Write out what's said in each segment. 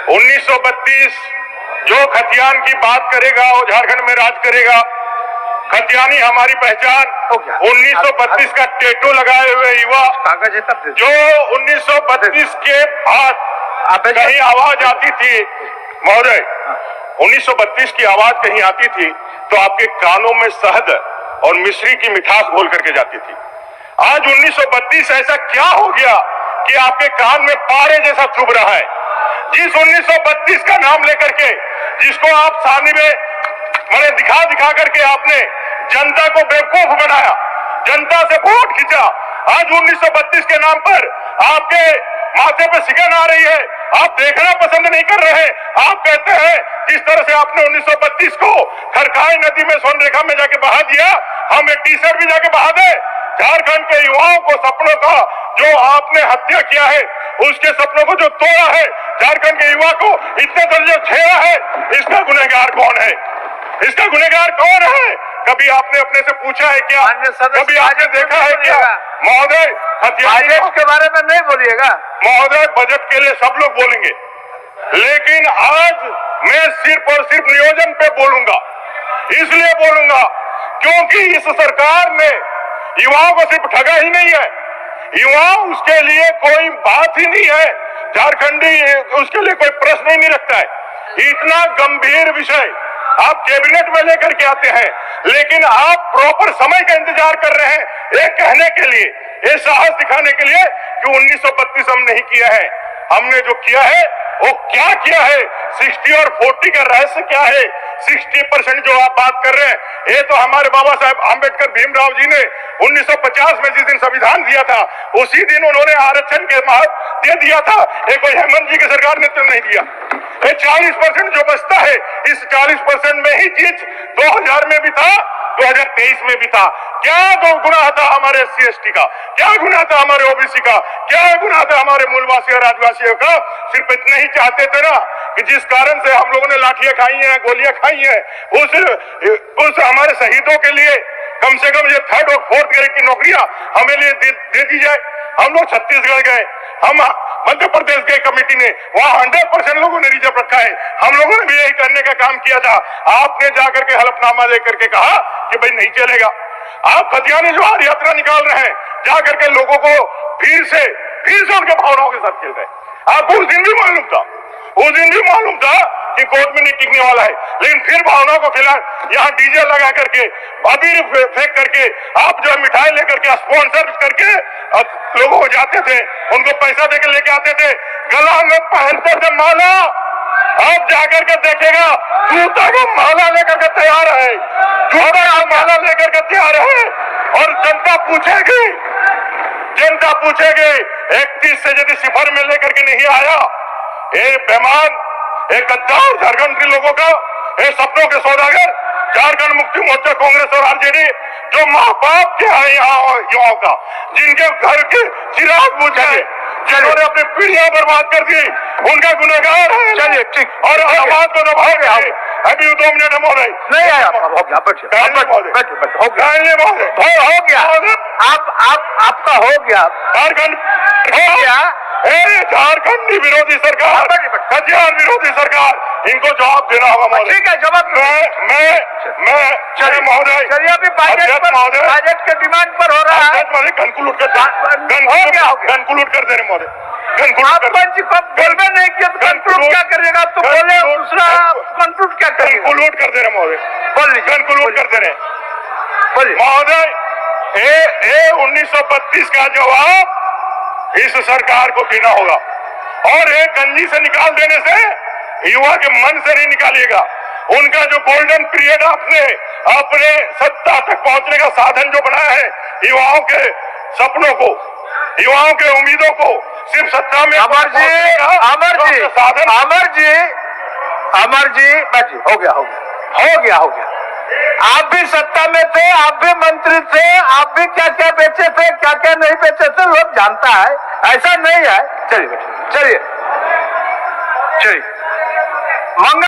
1932 जो खतियान की बात करेगा वो झारखंड में राज करेगा। खतियानी हमारी पहचान। 1932 का टेटू लगाए हुए युवा जो 1932 के बाद कहीं आवाज आती थी महोदय, 1932 की आवाज कहीं आती थी तो आपके कानों में शहद और मिश्री की मिठास घोल करके जाती थी। आज 1932 ऐसा क्या हो गया कि आपके कान में पारे जैसा चुभ रहा है? जिस 1932 का नाम लेकर के जिसको आप सामने में मैंने दिखा करके आपने जनता को बेवकूफ बनाया, जनता से वोट खींचा। आज 1932 के नाम पर आपके माथे पे सिकन आ रही है, आप देखना पसंद नहीं कर रहे। आप कहते हैं जिस तरह से आपने 1932 को खरखाई नदी में स्वर्णरेखा में जाके बहा दिया, हम एक टी शर्ट भी जाके बहा दे। झारखंड के युवाओं को सपनों का जो आपने हत्या किया है, उसके सपनों को जो तोड़ा है, झारखंड के युवा को इतने दर्जे छेड़ा है, इसका गुनहगार कौन है? इसका गुनहगार कौन है? कभी आपने अपने से पूछा है क्या? कभी आपने देखा है क्या? महोदय बजट के बारे में नहीं बोलिएगा महोदय, बजट के लिए सब लोग बोलेंगे, लेकिन आज मैं सिर्फ और सिर्फ नियोजन पे बोलूंगा। इसलिए बोलूंगा क्योंकि इस सरकार ने युवाओं को सिर्फ ठगा ही नहीं है, युवा उसके लिए कोई बात ही नहीं है, झारखंडी उसके लिए कोई प्रश्न ही नहीं रखता है। इतना गंभीर विषय आप कैबिनेट में लेकर के आते हैं, लेकिन आप प्रॉपर समय का इंतजार कर रहे हैं ये कहने के लिए, ये साहस दिखाने के लिए कि 1932 हम नहीं किया है। हमने जो किया है वो क्या किया है? 60 और 40 का रहस्य क्या है? 60% जो आप बात कर रहे हैं, ये तो हमारे बाबा साहेब आंबेडकर भीमराव जी ने 1950 में जिस दिन संविधान दिया था उसी दिन उन्होंने आरक्षण के महत्व दे दिया था। ये कोई हेमंत जी की सरकार ने तो नहीं दिया। ये 40% जो बचता है, इस 40% में ही चीज 2000 में भी था, 2023 में भी था। क्या गुनाह था हमारे SC/ST का? क्या गुनाह था हमारे OBC का? क्या गुनाह था हमारे मूलवासी और आदिवासियों का? सिर्फ इतना ही चाहते थे ना कि जिस कारण से हम लोगों ने लाठियां खाई हैं, गोलियां खाई हैं, उस हमारे शहीदों के लिए कम से कम ये 3rd और 4th ग्रेड की नौकरियां हमें लिए दे दी जाए। हम लोग छत्तीसगढ़ गए, हम मध्य प्रदेश गए कमेटी ने, वहां 100% लोगों ने रिजर्व रखा है। हम लोगों ने भी यही करने का काम किया था। आपने जाकर के हलफनामा लेकर के कहा कि भाई नहीं चलेगा। आप खतियानी ज्वार यात्रा निकाल रहे हैं, जाकर के लोगों को फिर से उनके भावनाओं के साथ खेल रहे हैं। आपको उस दिन भी मालूम था, उस दिन भी मालूम था कि कोर्ट में नहीं टिकने वाला है, लेकिन फिर भावनाओं को खिला, यहाँ डीजे लगा करके, अबीर फेंक करके, आप जो मिठाई लेकर के स्पॉन्सर करके लोगों को जाते थे, उनको पैसा देकर लेके आते थे, गला में पहनते थे माला। अब जाकर के देखेगा जूता को माला लेकर के तैयार है, जूता का माला लेकर के तैयार है। और जनता पूछेगी 31 से यदि सिफर में लेकर के नहीं आया, ये बेमान, एक गद्दार झारखंड के लोगों का, ये सपनों के सौदागर झारखंड मुक्ति मोर्चा, कांग्रेस और RJD जो माँ बाप के हैं यहाँ युवाओं का, जिनके घर के चिराग बुझे, जिन्होंने अपनी पीढ़ियां बर्बाद कर दी, उनका गुनहगार है। चलिए ठीक, और आवाज को दबाओगे। अभी 2 मिनट है महोदय, नहीं आया, हो गया, हो गया, आपका हो गया, झारखंड हो गया। झारखंडी विरोधी सरकार, खतियान विरोधी सरकार, इनको जवाब देना होगा महोदय। ठीक है, जवाब मैं चलिए महोदय, चलिए अभी बजट के डिमांड पर हो रहा है, कंक्लूड कर दे रहे महोदय। आप बोलबे नहीं किया तो कंक्लूड क्या करिएगा? तो बोले दूसरा कंक्लूड क्या करिएगा? कंक्लूड कर दे रहे महोदय, बोल लीजिए, कंक्लूड कर दे रहे बोलिए महोदय। 1932 का जवाब इस सरकार को देना होगा, और एक गंजी से निकाल देने से युवा के मन से नहीं निकालिएगा। उनका जो गोल्डन पीरियड आपने अपने सत्ता तक पहुंचने का साधन जो बनाया है, युवाओं के सपनों को, युवाओं के उम्मीदों को सिर्फ सत्ता में अमर जी हो गया। आप भी सत्ता में थे, आप भी मंत्री थे, आप भी क्या क्या बेचे थे, क्या क्या नहीं बेचे थे, लोग जानता है, ऐसा नहीं है। चलिए मंगल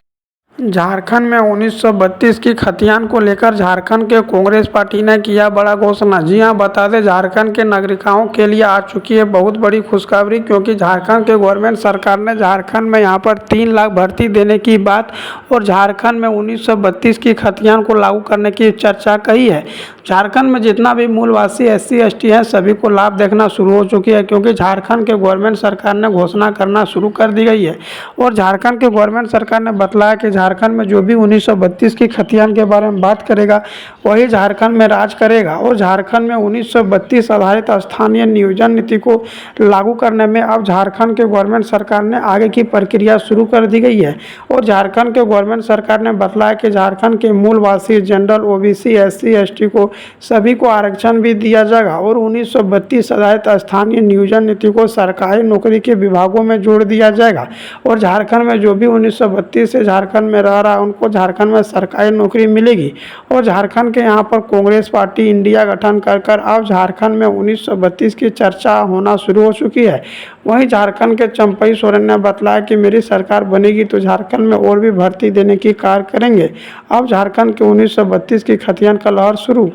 झारखंड में 1932 की खतियान को लेकर झारखंड के कांग्रेस पार्टी ने किया बड़ा घोषणा। जी हां, बता दें झारखंड के नागरिकों के लिए आ चुकी है बहुत बड़ी खुशखबरी, क्योंकि झारखंड के गवर्नमेंट सरकार ने झारखंड में यहां पर 3 लाख भर्ती देने की बात और झारखंड में 1932 की खतियान को लागू करने की चर्चा कही है। झारखंड में जितना भी मूलवासी SC ST हैं सभी को लाभ देखना शुरू हो चुकी है, क्योंकि झारखंड के गवर्नमेंट सरकार ने घोषणा करना शुरू कर दी गई है। और झारखंड के गवर्नमेंट सरकार ने बतलाया कि झारखंड में जो भी 1932 की खतियान के बारे में बात करेगा वही झारखंड में राज करेगा। और झारखंड में 1932 आधारित स्थानीय नियोजन नीति को लागू करने में अब झारखंड के गवर्नमेंट सरकार ने आगे की प्रक्रिया शुरू कर दी गई है। और झारखंड के गवर्नमेंट सरकार ने बतलाया कि झारखंड के मूलवासी जनरल OBC SC ST को सभी को आरक्षण भी दिया जाएगा। और 1932 आधारित स्थानीय नियोजन नीति को सरकारी नौकरी के विभागों में जोड़ दिया जाएगा। और झारखंड में जो भी 1932 से झारखंड में रह रहा है उनको झारखंड में सरकारी नौकरी मिलेगी। और झारखंड के यहाँ पर कांग्रेस पार्टी इंडिया गठन कर अब झारखंड में 1932 की चर्चा होना शुरू हो चुकी है। वहीं झारखंड के चंपई सोरेन ने बतलाया कि मेरी सरकार बनेगी तो झारखंड में और भी भर्ती देने की कार्य करेंगे। अब झारखंड के 1932 की खतियान का लहर शुरू।